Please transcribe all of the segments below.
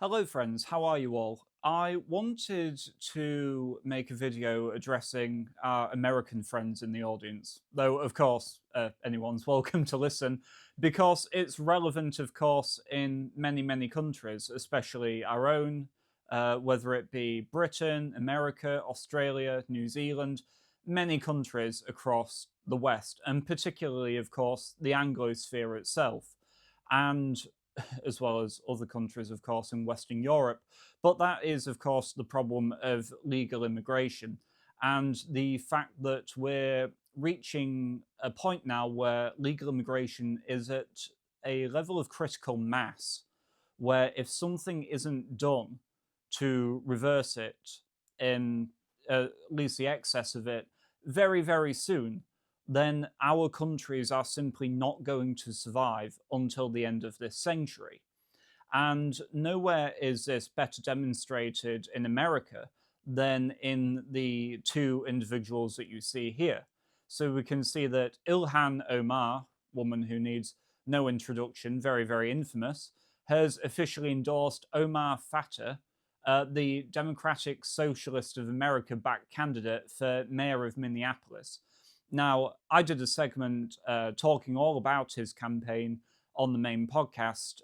Hello friends, how are you all? I wanted to make a video addressing our American friends in the audience, though of course anyone's welcome to listen, because it's relevant of course in many countries, especially our own, whether it be Britain, America, Australia, New Zealand, many countries across the West, and particularly of course the Anglosphere itself. And as well as other countries, of course, in Western Europe. But that is, of course, the problem of legal immigration and the fact that we're reaching a point now where legal immigration is at a level of critical mass where if something isn't done to reverse it in at least the excess of it very soon, then our countries are simply not going to survive until the end of this century. And nowhere is this better demonstrated in America than in the two individuals that you see here. So we can see that Ilhan Omar, woman who needs no introduction, very infamous, has officially endorsed Omar Fatah, the Democratic Socialist of America-backed candidate for mayor of Minneapolis. Now, I did a segment talking all about his campaign on the main podcast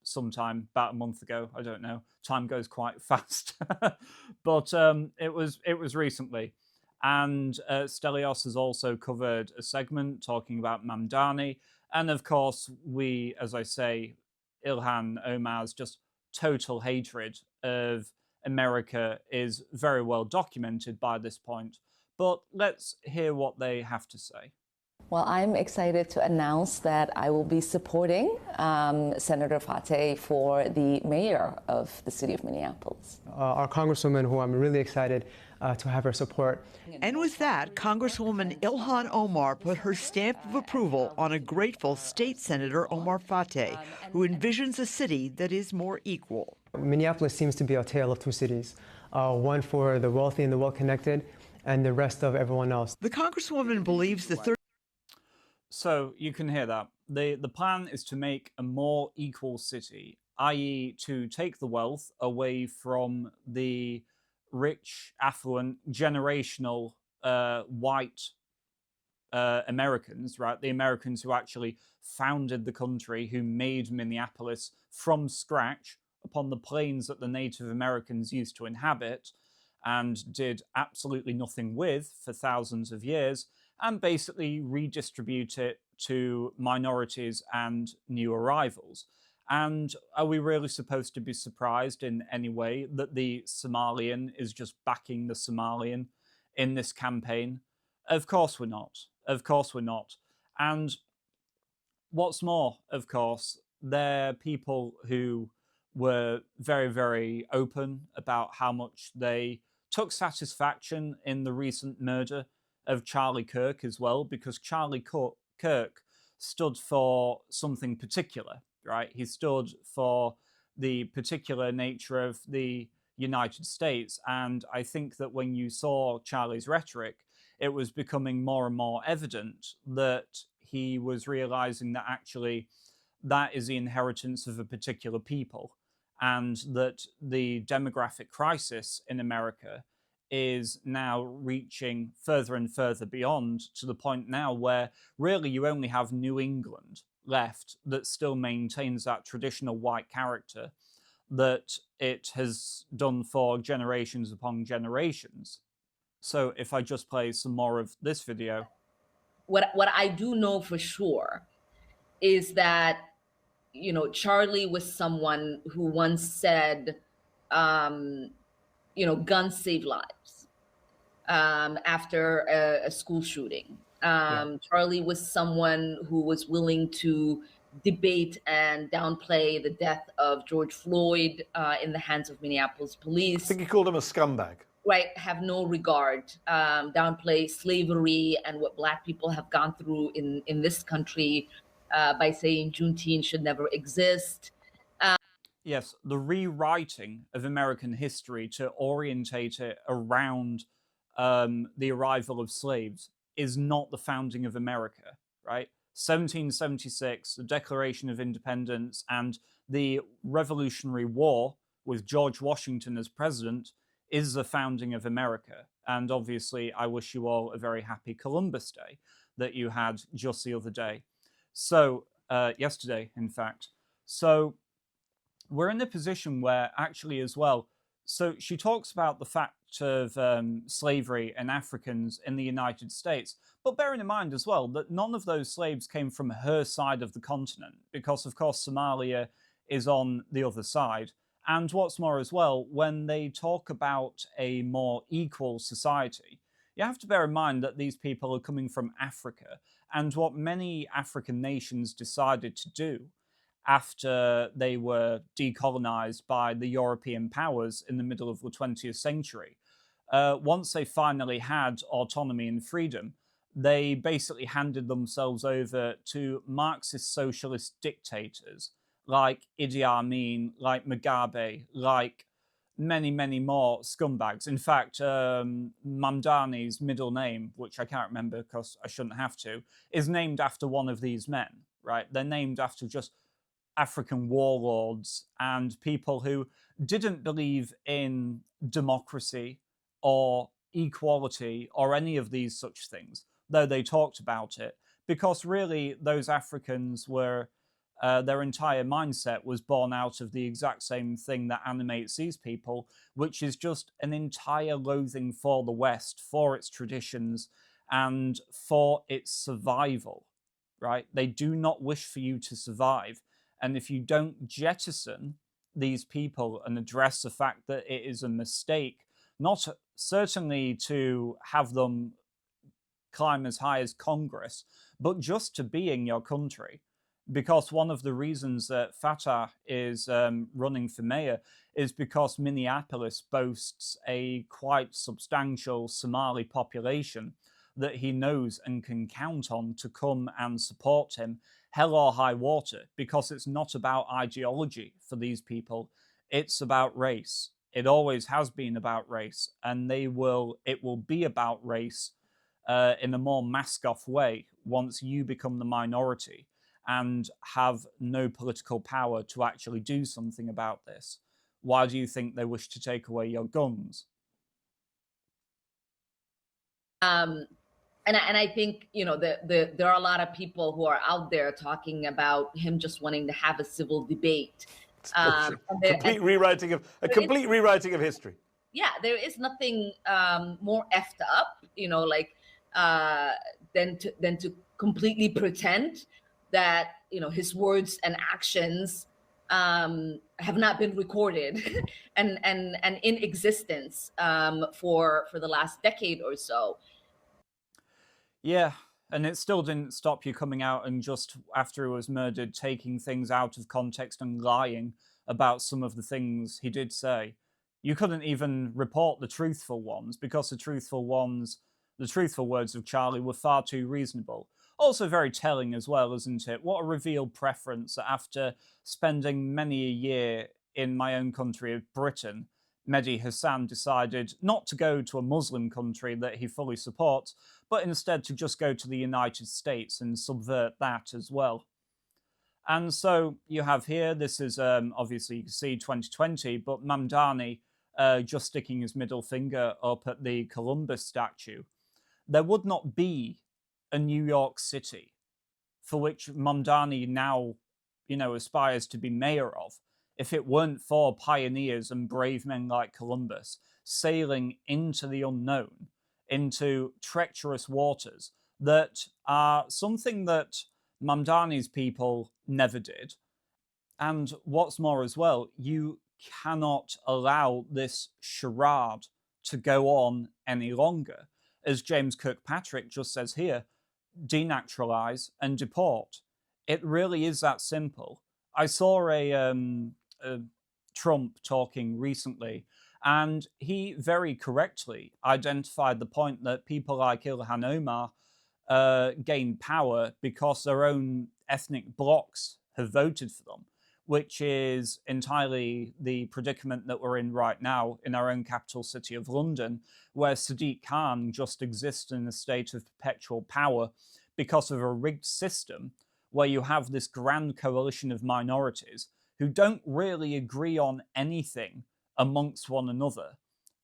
sometime about a month ago. I don't know. Time goes quite fast, but it was recently. And Stelios has also covered a segment talking about Mamdani, and of course, we, as I say, Ilhan Omar's just total hatred of America is very well documented by this point. But let's hear what they have to say. Well, I'm excited to announce that I will be supporting Senator Fateh for the mayor of the city of Minneapolis. Our Congresswoman, who I'm really excited to have her support. And with that, Congresswoman Ilhan Omar put her stamp of approval on a grateful State Senator Omar Fateh, who envisions a city that is more equal. Minneapolis seems to be a tale of two cities, one for the wealthy and the well-connected, and the rest of everyone else. The Congresswoman believes the So you can hear that. The plan is to make a more equal city, i.e. to take the wealth away from the rich, affluent, generational white Americans, right? The Americans who actually founded the country, who made Minneapolis from scratch upon the plains that the Native Americans used to inhabit, and did absolutely nothing with for thousands of years, and basically redistribute it to minorities and new arrivals. And are we really supposed to be surprised in any way that the Somalian is just backing the Somalian in this campaign? Of course we're not. Of course we're not. And what's more, of course, they're people who were very open about how much they took satisfaction in the recent murder of Charlie Kirk as well, because Charlie Kirk stood for something particular, right? He stood for the particular nature of the United States. And I think that when you saw Charlie's rhetoric, it was becoming more and more evident that he was realizing that actually that is the inheritance of a particular people, and that the demographic crisis in America is now reaching further and further beyond, to the point now where really you only have New England left that still maintains that traditional white character that it has done for generations upon generations. So if I just play some more of this video. What I do know for sure is that, you know, Charlie was someone who once said, you know, guns save lives after a school shooting. Charlie was someone who was willing to debate and downplay the death of George Floyd in the hands of Minneapolis police. I think he called him a scumbag. Right, have no regard, downplay slavery and what Black people have gone through in this country by saying Juneteenth should never exist. Yes, the rewriting of American history to orientate it around the arrival of slaves is not the founding of America, right? 1776, the Declaration of Independence, and the Revolutionary War with George Washington as president is the founding of America. And obviously, I wish you all a very happy Columbus Day that you had just the other day. So, yesterday, in fact. So, we're in a position where actually as well, so she talks about the fact of slavery and Africans in the United States, but bearing in mind as well that none of those slaves came from her side of the continent, because of course Somalia is on the other side. And what's more as well, when they talk about a more equal society, you have to bear in mind that these people are coming from Africa, and what many African nations decided to do after they were decolonized by the European powers in the middle of the 20th century. Once they finally had autonomy and freedom, they basically handed themselves over to Marxist socialist dictators like Idi Amin, like Mugabe, like many, many more scumbags. In fact, Mamdani's middle name, which I can't remember because I shouldn't have to, is named after one of these men, right? They're named after just African warlords and people who didn't believe in democracy or equality or any of these such things, though they talked about it, because really those Africans were, their entire mindset was born out of the exact same thing that animates these people, which is just an entire loathing for the West, for its traditions, and for its survival, right? They do not wish for you to survive. And if you don't jettison these people and address the fact that it is a mistake, not certainly to have them climb as high as Congress, but just to be in your country. Because one of the reasons that Fatah is running for mayor is because Minneapolis boasts a quite substantial Somali population that he knows and can count on to come and support him, hell or high water, because it's not about ideology for these people, it's about race. It always has been about race, and it will be about race in a more mask-off way once you become the minority and have no political power to actually do something about this. Why do you think they wish to take away your guns? And I think, you know, there are a lot of people who are out there talking about him just wanting to have a civil debate. Complete rewriting of history. Yeah, there is nothing more effed up, you know, like than to completely pretend that, you know, his words and actions have not been recorded and in existence for the last decade or so. Yeah, and it still didn't stop you coming out and just after he was murdered, taking things out of context and lying about some of the things he did say. You couldn't even report the truthful ones because the truthful words of Charlie were far too reasonable. Also very telling as well, isn't it? What a revealed preference that after spending many a year in my own country of Britain, Mehdi Hassan decided not to go to a Muslim country that he fully supports, but instead to just go to the United States and subvert that as well. And so you have here, this is obviously you can see 2020, but Mamdani just sticking his middle finger up at the Columbus statue. There would not be a New York City for which Mamdani now, you know, aspires to be mayor of, if it weren't for pioneers and brave men like Columbus sailing into the unknown, into treacherous waters that are something that Mamdani's people never did. And what's more as well, you cannot allow this charade to go on any longer. As James Kirkpatrick just says here, denaturalize and deport. It really is that simple. I saw a Trump talking recently, and he very correctly identified the point that people like Ilhan Omar gain power because their own ethnic blocs have voted for them, which is entirely the predicament that we're in right now in our own capital city of London, where Sadiq Khan just exists in a state of perpetual power because of a rigged system where you have this grand coalition of minorities who don't really agree on anything amongst one another,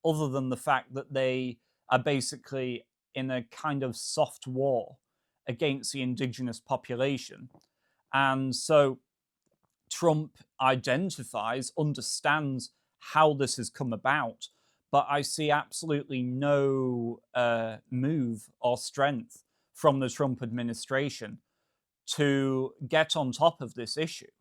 other than the fact that they are basically in a kind of soft war against the indigenous population. And so Trump identifies, understands how this has come about, but I see absolutely no move or strength from the Trump administration to get on top of this issue.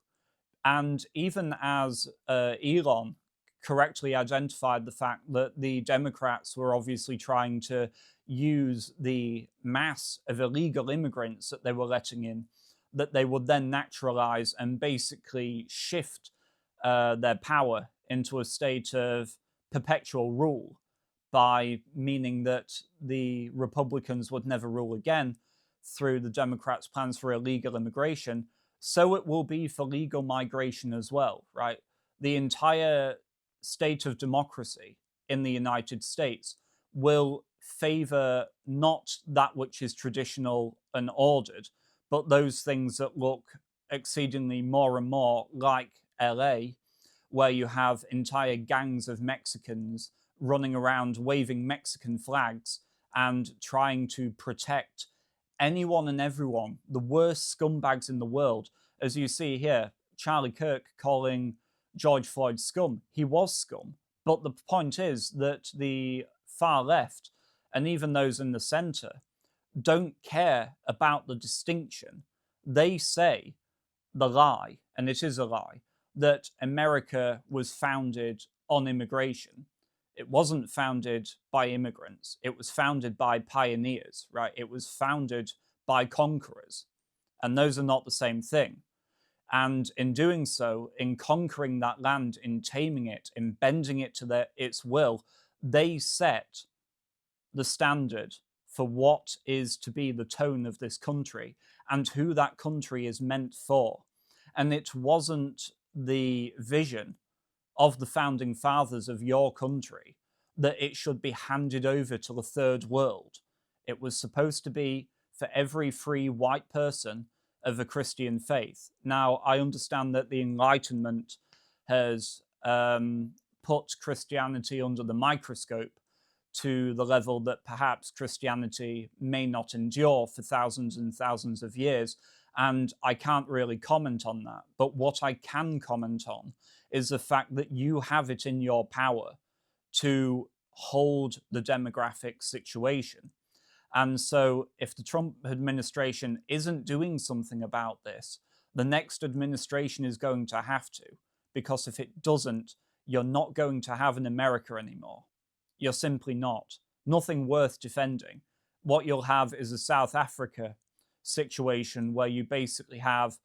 And even as Elon correctly identified the fact that the Democrats were obviously trying to use the mass of illegal immigrants that they were letting in, that they would then naturalize and basically shift their power into a state of perpetual rule, by meaning that the Republicans would never rule again through the Democrats' plans for illegal immigration. So it will be for legal migration as well, right? The entire state of democracy in the United States will favor not that which is traditional and ordered, but those things that look exceedingly more and more like LA, where you have entire gangs of Mexicans running around waving Mexican flags and trying to protect anyone and everyone, the worst scumbags in the world. As you see here, Charlie Kirk calling George Floyd scum. He was scum. But the point is that the far left, and even those in the center, don't care about the distinction. They say the lie, and it is a lie, that America was founded on immigration. It wasn't founded by immigrants. It was founded by pioneers, right? It was founded by conquerors. And those are not the same thing. And in doing so, in conquering that land, in taming it, in bending it to its will, they set the standard for what is to be the tone of this country and who that country is meant for. And it wasn't the vision of the founding fathers of your country that it should be handed over to the third world. It was supposed to be for every free white person of a Christian faith. Now, I understand that the Enlightenment has put Christianity under the microscope to the level that perhaps Christianity may not endure for thousands and thousands of years, and I can't really comment on that. But what I can comment on is the fact that you have it in your power to hold the demographic situation. And so if the Trump administration isn't doing something about this, the next administration is going to have to, because if it doesn't, you're not going to have an America anymore. You're simply not. Nothing worth defending. What you'll have is a South Africa situation where you basically have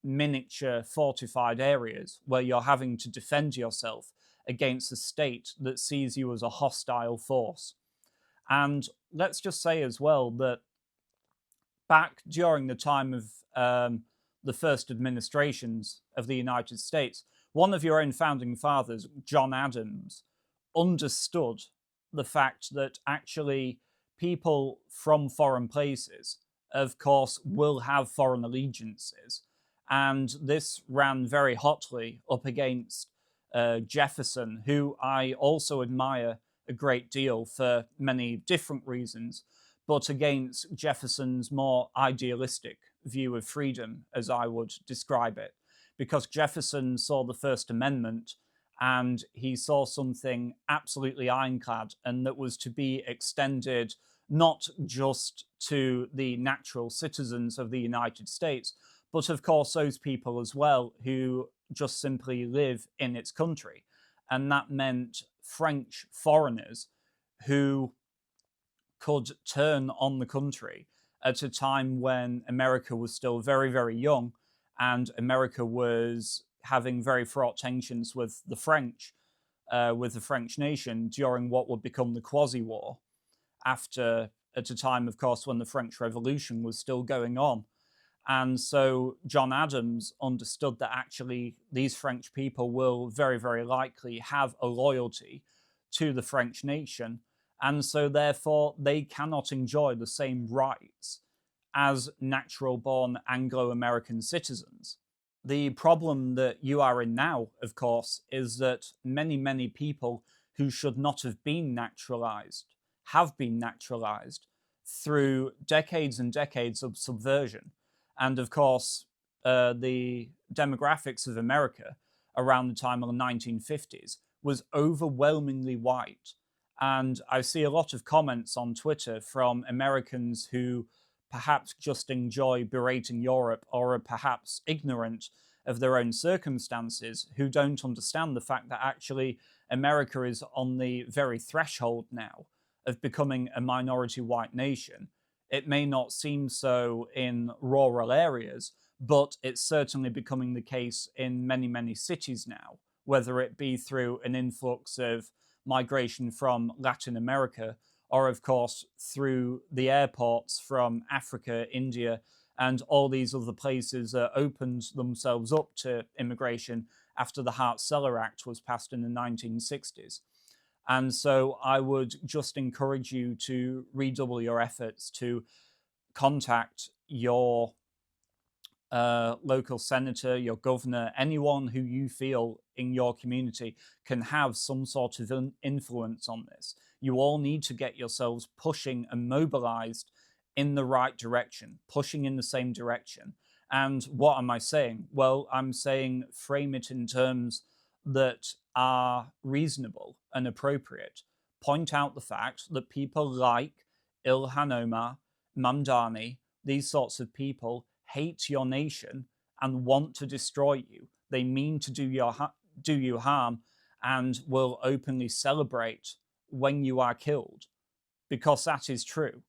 miniature fortified areas where you're having to defend yourself against a state that sees you as a hostile force. And let's just say as well that back during the time of the first administrations of the United States, one of your own founding fathers, John Adams, understood the fact that actually people from foreign places, of course, will have foreign allegiances. And this ran very hotly up against Jefferson, who I also admire a great deal for many different reasons, but against Jefferson's more idealistic view of freedom, as I would describe it. Because Jefferson saw the First Amendment and he saw something absolutely ironclad, and that was to be extended not just to the natural citizens of the United States, but of course those people as well who just simply live in its country. And that meant French foreigners who could turn on the country at a time when America was still very, very young, and America was having very fraught tensions with the French nation during what would become the Quasi-War, at a time, of course, when the French Revolution was still going on. And so John Adams understood that actually these French people will very, very likely have a loyalty to the French nation. And so therefore they cannot enjoy the same rights as natural-born Anglo-American citizens. The problem that you are in now, of course, is that many, many people who should not have been naturalized have been naturalized through decades and decades of subversion. And of course, the demographics of America around the time of the 1950s was overwhelmingly white. And I see a lot of comments on Twitter from Americans who perhaps just enjoy berating Europe or are perhaps ignorant of their own circumstances, who don't understand the fact that actually America is on the very threshold now of becoming a minority white nation. It may not seem so in rural areas, but it's certainly becoming the case in many, many cities now, whether it be through an influx of migration from Latin America, or of course through the airports from Africa, India, and all these other places that opened themselves up to immigration after the Hart-Celler Act was passed in the 1960s. And so I would just encourage you to redouble your efforts to contact your local senator, your governor, anyone who you feel in your community can have some sort of influence on this. You all need to get yourselves pushing and mobilized in the right direction, pushing in the same direction. And what am I saying? Well, I'm saying frame it in terms that are reasonable and appropriate. Point out the fact that people like Ilhan Omar, Mamdani, these sorts of people hate your nation and want to destroy you. They mean to do you harm and will openly celebrate when you are killed, because that is true.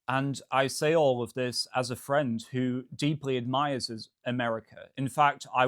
And I say all of this as a friend who deeply admires America. In fact, I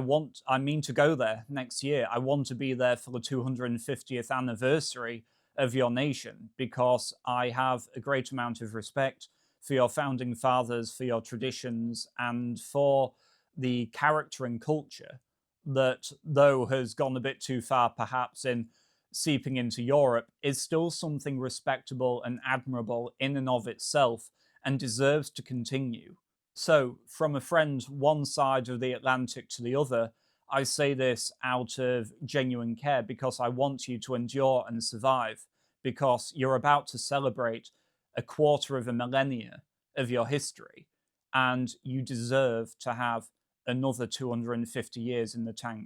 mean to go there next year. I want to be there for the 250th anniversary of your nation, because I have a great amount of respect for your founding fathers, for your traditions, and for the character and culture that, though has gone a bit too far perhaps in seeping into Europe, is still something respectable and admirable in and of itself and deserves to continue. So, from a friend one side of the Atlantic to the other, I say this out of genuine care, because I want you to endure and survive, because you're about to celebrate a quarter of a millennia of your history, and you deserve to have another 250 years in the tank.